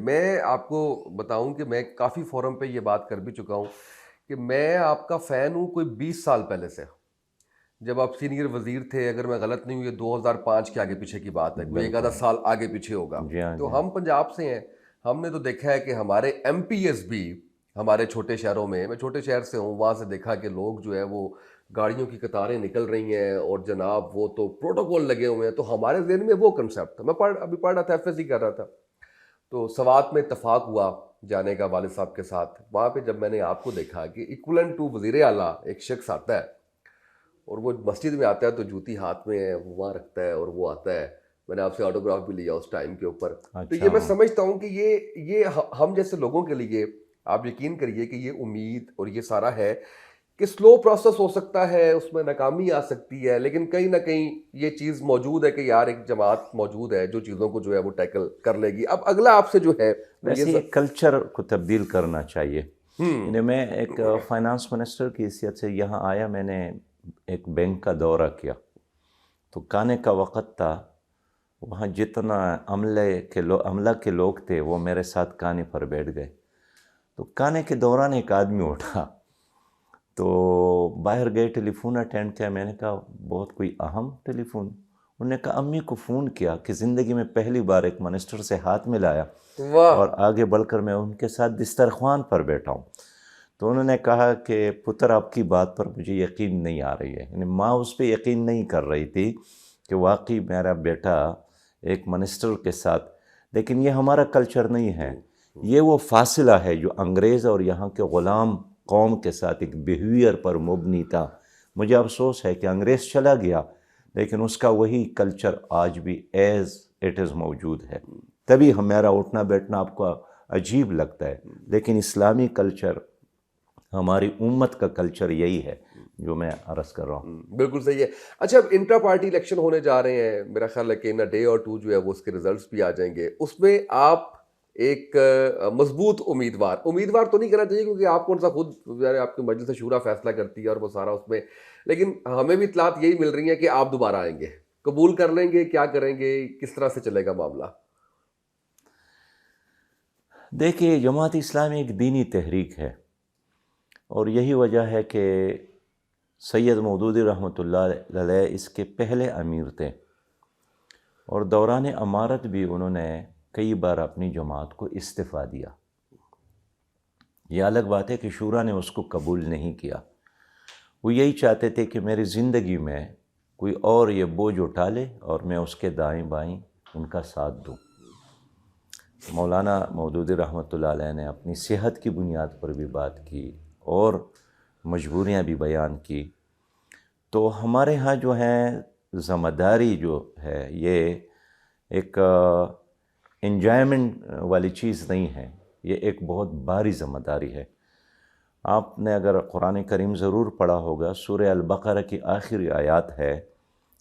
میں آپ کو بتاؤں کہ میں کافی فورم پہ یہ بات کر بھی چکا ہوں کہ میں آپ کا فین ہوں کوئی 20 سال پہلے سے. جب آپ سینئر وزیر تھے، اگر میں غلط نہیں ہوں، یہ 2005 کے آگے پیچھے کی بات ہے، کوئی ایک آدھا بالکل. سال آگے پیچھے ہوگا. جی ہاں جی تو ہاں. ہم پنجاب سے ہیں. ہم نے تو دیکھا ہے کہ ہمارے ایم پی ایس بھی ہمارے چھوٹے شہروں میں چھوٹے شہر سے ہوں، وہاں سے دیکھا کہ لوگ جو ہے وہ گاڑیوں کی قطاریں نکل رہی ہیں اور جناب وہ تو پروٹوکول لگے ہوئے ہیں. تو ہمارے ذہن میں وہ کنسیپٹ تھا. میں ابھی پڑھ رہا تھا، ایف ایس سی کر رہا تھا، تو سوات میں اتفاق ہوا جانے کا والد صاحب کے ساتھ. وہاں پہ جب میں نے آپ کو دیکھا کہ ایکولنٹ ٹو وزیر اعلیٰ ایک شخص آتا ہے اور وہ مسجد میں آتا ہے تو جوتی ہاتھ میں ہے، وہ وہاں رکھتا ہے اور وہ آتا ہے. میں نے آپ سے آٹوگراف بھی لیا اس ٹائم کے اوپر. تو یہ اچھا. میں سمجھتا ہوں کہ یہ ہم جیسے لوگوں کے لیے آپ یقین کریے کہ یہ امید اور یہ سارا ہے کہ سلو پروسیس ہو سکتا ہے، اس میں ناکامی آ سکتی ہے، لیکن کہیں نہ کہیں یہ چیز موجود ہے کہ یار ایک جماعت موجود ہے جو چیزوں کو جو ہے وہ ٹیکل کر لے گی. اب اگلا آپ سے جو ہے وہ ویسے یہ کلچر کو تبدیل کرنا چاہیے. یعنی میں ایک فائنانس منسٹر کی حیثیت سے یہاں آیا، میں نے ایک بینک کا دورہ کیا تو کھانے کا وقت تھا. وہاں جتنا عملہ کے لوگ تھے وہ میرے ساتھ کھانے پر بیٹھ گئے. تو کھانے کے دوران ایک آدمی اٹھا تو باہر گئے، ٹیلی فون اٹینڈ کیا. میں نے کہا بہت کوئی اہم ٹیلی فون؟ انہوں نے کہا امی کو فون کیا کہ زندگی میں پہلی بار ایک منسٹر سے ہاتھ ملایا واہ. اور آگے بڑھ کر میں ان کے ساتھ دسترخوان پر بیٹھا ہوں. تو انہوں نے کہا کہ پتر آپ کی بات پر مجھے یقین نہیں آ رہی ہے. یعنی ماں اس پہ یقین نہیں کر رہی تھی کہ واقعی میرا بیٹا ایک منسٹر کے ساتھ. لیکن یہ ہمارا کلچر نہیں ہے. یہ وہ فاصلہ ہے جو انگریز اور یہاں کے غلام قوم کے ساتھ ایک بیہیویئر پر مبنی تھا. مجھے افسوس ہے کہ انگریز چلا گیا لیکن اس کا وہی کلچر آج بھی ایز اٹ از موجود ہے. تبھی ہمارا اٹھنا بیٹھنا آپ کو عجیب لگتا ہے، لیکن اسلامی کلچر، ہماری امت کا کلچر یہی ہے جو میں عرض کر رہا ہوں. بالکل صحیح ہے. اچھا، اب انٹرا پارٹی الیکشن ہونے جا رہے ہیں، میرا خیال ہے کہ ان ڈے اور ٹو جو ہے وہ اس کے ریزلٹس بھی آ جائیں گے. اس میں آپ ایک مضبوط امیدوار تو نہیں کہنا چاہیے کیونکہ آپ کون سا خود آپ کی مجلس شورا فیصلہ کرتی ہے اور وہ سارا اس میں، لیکن ہمیں بھی اطلاعات یہی مل رہی ہیں کہ آپ دوبارہ آئیں گے، قبول کر لیں گے، کیا کریں گے، کس طرح سے چلے گا معاملہ؟ دیکھیے، جماعت اسلامی ایک دینی تحریک ہے اور یہی وجہ ہے کہ سید مودودی رحمۃ اللہ علیہ اس کے پہلے امیر تھے اور دوران امارت بھی انہوں نے کئی بار اپنی جماعت کو استعفیٰ دیا. یہ الگ بات ہے کہ شورا نے اس کو قبول نہیں کیا. وہ یہی چاہتے تھے کہ میری زندگی میں کوئی اور یہ بوجھ اٹھا لے اور میں اس کے دائیں بائیں ان کا ساتھ دوں. مولانا مودودی رحمۃ اللہ علیہ نے اپنی صحت کی بنیاد پر بھی بات کی اور مجبوریاں بھی بیان کی. تو ہمارے ہاں جو ہیں ذمہ داری جو ہے یہ ایک انجوائمنٹ والی چیز نہیں ہے، یہ ایک بہت بھاری ذمہ داری ہے. آپ نے اگر قرآن کریم ضرور پڑھا ہوگا، سورہ البقرہ کی آخری آیات ہے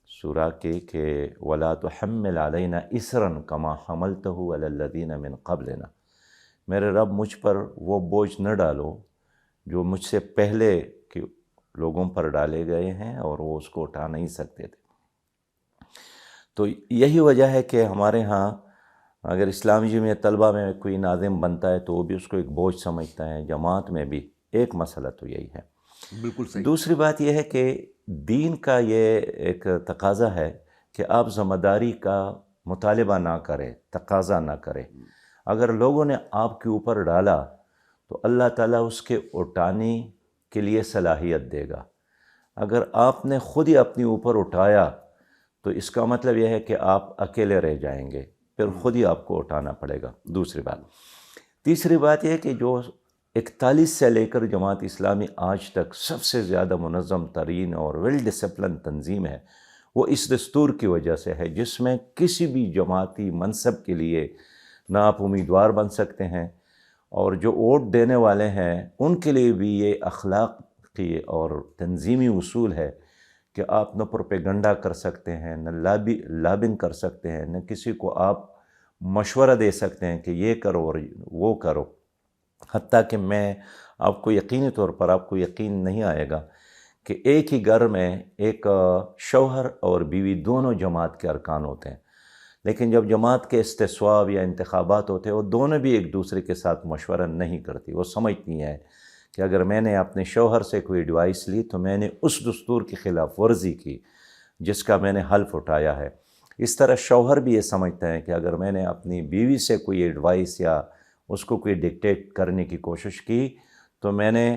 سورہ کی کہ وَلَا تُحَمِّلْ عَلَيْنَا إِسْرًا كَمَا حَمَلْتَهُ عَلَى الَّذِينَ مِن قَبْلِنَا. میرے رب مجھ پر وہ بوجھ نہ ڈالو جو مجھ سے پہلے کے لوگوں پر ڈالے گئے ہیں اور وہ اس کو اٹھا نہیں سکتے تھے. تو یہی وجہ ہے کہ ہمارے ہاں اگر اسلامی جمعیت طلبہ میں کوئی ناظم بنتا ہے تو وہ بھی اس کو ایک بوجھ سمجھتا ہے. جماعت میں بھی ایک مسئلہ تو یہی ہے. بالکل صحیح. دوسری بات یہ ہے کہ دین کا یہ ایک تقاضا ہے کہ آپ ذمہ داری کا مطالبہ نہ کریں، تقاضا نہ کریں. اگر لوگوں نے آپ کے اوپر ڈالا تو اللہ تعالیٰ اس کے اٹھانے کے لیے صلاحیت دے گا. اگر آپ نے خود ہی اپنے اوپر اٹھایا تو اس کا مطلب یہ ہے کہ آپ اکیلے رہ جائیں گے، پھر خود ہی آپ کو اٹھانا پڑے گا. دوسری بات. تیسری بات یہ ہے کہ جو 41 سے لے کر جماعت اسلامی آج تک سب سے زیادہ منظم ترین اور ویل ڈسپلن تنظیم ہے، وہ اس دستور کی وجہ سے ہے جس میں کسی بھی جماعتی منصب کے لیے نہ آپ امیدوار بن سکتے ہیں، اور جو ووٹ دینے والے ہیں ان کے لیے بھی یہ اخلاقی اور تنظیمی اصول ہے کہ آپ نہ پروپیگنڈا کر سکتے ہیں، نہ لابنگ کر سکتے ہیں، نہ کسی کو آپ مشورہ دے سکتے ہیں کہ یہ کرو اور وہ کرو. حتیٰ کہ میں آپ کو یقینی طور پر آپ کو یقین نہیں آئے گا کہ ایک ہی گھر میں ایک شوہر اور بیوی دونوں جماعت کے ارکان ہوتے ہیں، لیکن جب جماعت کے استصواب یا انتخابات ہوتے ہیں وہ دونوں بھی ایک دوسرے کے ساتھ مشورہ نہیں کرتی. وہ سمجھتی ہیں کہ اگر میں نے اپنے شوہر سے کوئی ایڈوائس لی تو میں نے اس دستور کی خلاف ورزی کی جس کا میں نے حلف اٹھایا ہے. اس طرح شوہر بھی یہ سمجھتا ہے کہ اگر میں نے اپنی بیوی سے کوئی ایڈوائس یا اس کو کوئی ڈکٹیٹ کرنے کی کوشش کی تو میں نے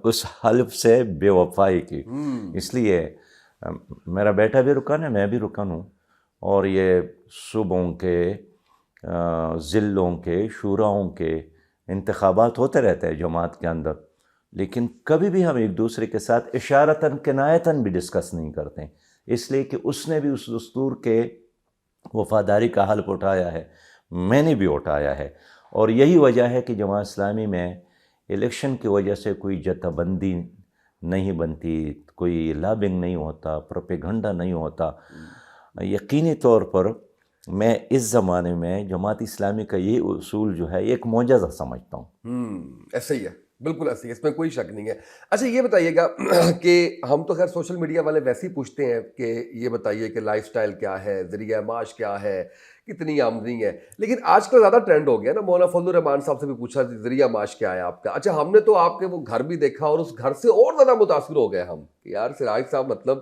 اس حلف سے بے وفائی کی. اس لیے میرا بیٹا بھی رکن ہے، میں بھی رکن ہوں، اور یہ صوبوں کے، ضلعوں کے، شوراؤں کے انتخابات ہوتے رہتے ہیں جماعت کے اندر، لیکن کبھی بھی ہم ایک دوسرے کے ساتھ اشارتاً کنایتاً بھی ڈسکس نہیں کرتے ہیں، اس لیے کہ اس نے بھی اس دستور کے وفاداری کا حلف اٹھایا ہے، میں نے بھی اٹھایا ہے. اور یہی وجہ ہے کہ جماعت اسلامی میں الیکشن کی وجہ سے کوئی جتہ بندی نہیں بنتی، کوئی لابنگ نہیں ہوتا، پروپیگنڈا نہیں ہوتا. یقینی طور پر میں اس زمانے میں جماعت اسلامی کا یہ اصول جو ہے ایک معجزہ سمجھتا ہوں. ایسا ہی ہے، بالکل ایسے ہی، اس میں کوئی شک نہیں ہے. اچھا یہ بتائیے گا کہ ہم تو خیر سوشل میڈیا والے ویسے ہی پوچھتے ہیں کہ یہ بتائیے کہ لائف سٹائل کیا ہے، ذریعہ معاش کیا ہے، کتنی آمدنی ہے، لیکن آج کل زیادہ ٹرینڈ ہو گیا نا. مولانا فضل الرحمان صاحب سے بھی پوچھا ذریعہ معاش کیا ہے آپ کا. اچھا ہم نے تو آپ کے وہ گھر بھی دیکھا اور اس گھر سے اور زیادہ متاثر ہو گئے ہم کہ یار سراج صاحب مطلب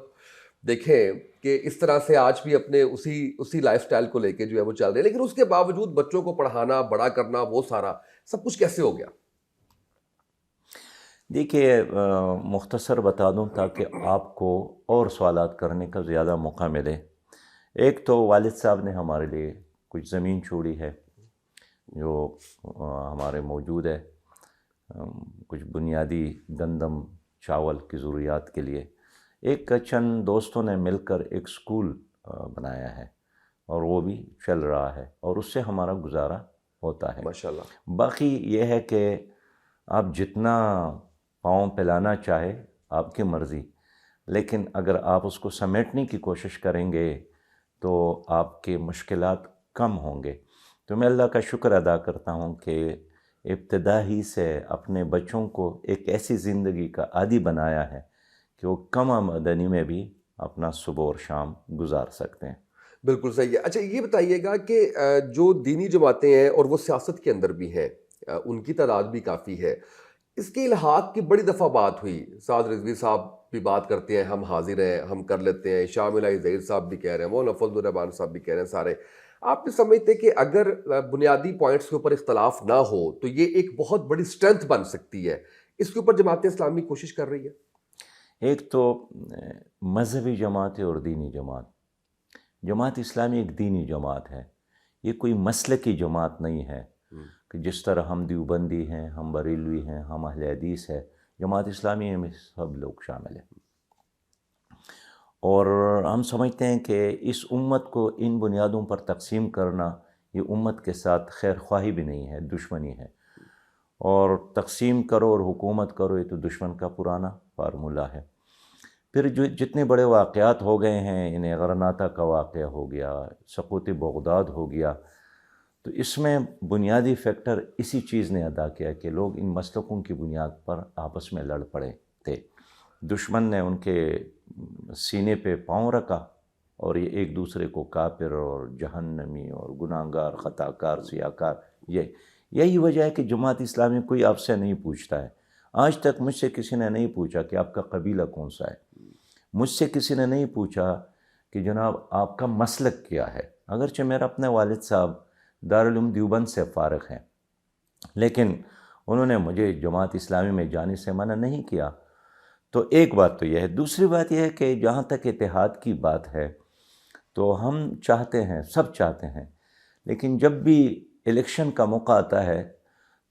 دیکھیں کہ اس طرح سے آج بھی اپنے اسی لائف سٹائل کو لے کے جو ہے وہ چل رہے ہیں، لیکن اس کے باوجود بچوں کو پڑھانا، بڑا کرنا، وہ سارا سب کچھ کیسے ہو گیا؟ دیکھیے مختصر بتا دوں تاکہ آپ کو اور سوالات کرنے کا زیادہ موقع ملے. ایک تو والد صاحب نے ہمارے لیے کچھ زمین چھوڑی ہے جو ہمارے موجود ہے، کچھ بنیادی گندم چاول کی ضروریات کے لیے. ایک چند دوستوں نے مل کر ایک سکول بنایا ہے اور وہ بھی چل رہا ہے اور اس سے ہمارا گزارا ہوتا ہے. ماشاءاللہ. باقی یہ ہے کہ آپ جتنا پاؤں پھیلانا چاہے آپ کی مرضی، لیکن اگر آپ اس کو سمیٹنے کی کوشش کریں گے تو آپ کے مشکلات کم ہوں گے. تو میں اللہ کا شکر ادا کرتا ہوں کہ ابتدا ہی سے اپنے بچوں کو ایک ایسی زندگی کا عادی بنایا ہے کہ وہ کم آمدنی میں بھی اپنا صبح اور شام گزار سکتے ہیں. بالکل صحیح ہے. اچھا یہ بتائیے گا کہ جو دینی جماعتیں ہیں اور وہ سیاست کے اندر بھی ہیں، ان کی تعداد بھی کافی ہے، اس کے الحاق کی بڑی دفعہ بات ہوئی. سعد رضوی صاحب بھی بات کرتے ہیں ہم حاضر ہیں، ہم کر لیتے ہیں، شامل ظہیر صاحب بھی کہہ رہے ہیں، مولانا فضل الرحمان صاحب بھی کہہ رہے ہیں. سارے آپ یہ سمجھتے کہ اگر بنیادی پوائنٹس کے اوپر اختلاف نہ ہو تو یہ ایک بہت بڑی اسٹرینتھ بن سکتی ہے؟ اس کے اوپر جماعت اسلامی کوشش کر رہی ہے. ایک تو مذہبی جماعت ہے اور دینی جماعت. جماعت اسلامی ایک دینی جماعت ہے، یہ کوئی مسلکی جماعت نہیں ہے کہ جس طرح ہم دیوبندی ہیں، ہم بریلوی ہیں، ہم اہل حدیث ہے. جماعت اسلامی میں سب لوگ شامل ہیں اور ہم سمجھتے ہیں کہ اس امت کو ان بنیادوں پر تقسیم کرنا یہ امت کے ساتھ خیر خواہی بھی نہیں ہے، دشمنی ہے. اور تقسیم کرو اور حکومت کرو یہ تو دشمن کا پرانا فارمولہ ہے. پھر جو جتنے بڑے واقعات ہو گئے ہیں، انہیں غرناطہ کا واقعہ ہو گیا، سقوط بغداد ہو گیا، تو اس میں بنیادی فیکٹر اسی چیز نے ادا کیا کہ لوگ ان مسلکوں کی بنیاد پر آپس میں لڑ پڑے تھے. دشمن نے ان کے سینے پہ پاؤں رکھا اور یہ ایک دوسرے کو کافر اور جہنمی اور گناہگار، خطا کار، سیاکار. یہی وجہ ہے کہ جماعت اسلامی کوئی آپ سے نہیں پوچھتا ہے. آج تک مجھ سے کسی نے نہیں پوچھا کہ آپ کا قبیلہ کون سا ہے، مجھ سے کسی نے نہیں پوچھا کہ جناب آپ کا مسلک کیا ہے. اگرچہ میرا اپنے والد صاحب دارالعلوم دیوبند سے فارغ ہیں، لیکن انہوں نے مجھے جماعت اسلامی میں جانے سے منع نہیں کیا. تو ایک بات تو یہ ہے. دوسری بات یہ ہے کہ جہاں تک اتحاد کی بات ہے تو ہم چاہتے ہیں، سب چاہتے ہیں، لیکن جب بھی الیکشن کا موقع آتا ہے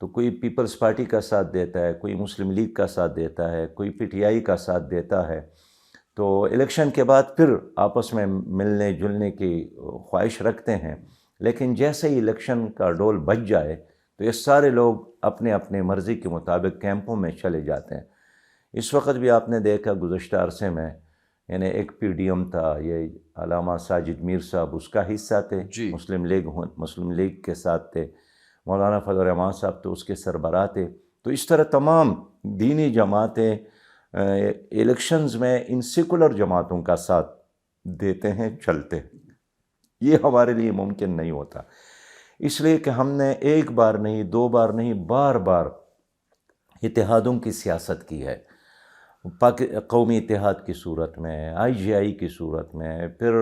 تو کوئی پیپلز پارٹی کا ساتھ دیتا ہے، کوئی مسلم لیگ کا ساتھ دیتا ہے، کوئی پی ٹی آئی کا ساتھ دیتا ہے. تو الیکشن کے بعد پھر آپس میں ملنے جلنے کی خواہش رکھتے ہیں، لیکن جیسے ہی الیکشن کا ڈول بج جائے تو یہ سارے لوگ اپنے اپنے مرضی کے مطابق کیمپوں میں چلے جاتے ہیں. اس وقت بھی آپ نے دیکھا گزشتہ عرصے میں، یعنی ایک پی ڈی ایم تھا، یہ علامہ ساجد میر صاحب اس کا حصہ تھے، مسلم لیگ کے ساتھ تھے، مولانا فضل الرحمان صاحب تو اس کے سربراہ تھے. تو اس طرح تمام دینی جماعتیں الیکشنز میں ان سیکولر جماعتوں کا ساتھ دیتے ہیں، چلتے ہیں. یہ ہمارے لیے ممکن نہیں ہوتا، اس لیے کہ ہم نے ایک بار نہیں، دو بار نہیں، بار بار اتحادوں کی سیاست کی ہے، قومی اتحاد کی صورت میں، IGI کی صورت میں، پھر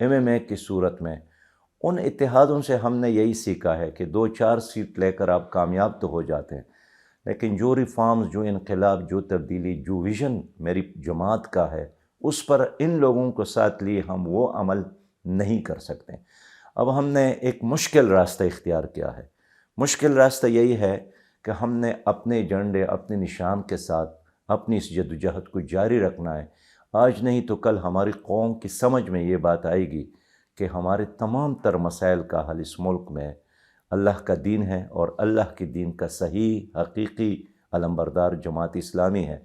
MMA کی صورت میں۔ ان اتحادوں سے ہم نے یہی سیکھا ہے کہ 2-4 سیٹ لے کر آپ کامیاب تو ہو جاتے ہیں، لیکن جو ریفارمز، جو انقلاب، جو تبدیلی، جو ویژن میری جماعت کا ہے، اس پر ان لوگوں کو ساتھ لیے ہم وہ عمل نہیں کر سکتے۔ اب ہم نے ایک مشکل راستہ اختیار کیا ہے۔ مشکل راستہ یہی ہے کہ ہم نے اپنے جھنڈے، اپنے نشان کے ساتھ اپنی اس جدوجہد کو جاری رکھنا ہے۔ آج نہیں تو کل ہماری قوم کی سمجھ میں یہ بات آئے گی کہ ہمارے تمام تر مسائل کا حل اس ملک میں اللہ کا دین ہے، اور اللہ کے دین کا صحیح حقیقی علمبردار جماعت اسلامی ہے،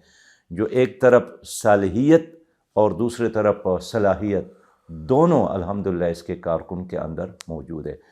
جو ایک طرف صالحیت اور دوسری طرف صلاحیت دونوں الحمدللہ اس کے کارکن کے اندر موجود ہے۔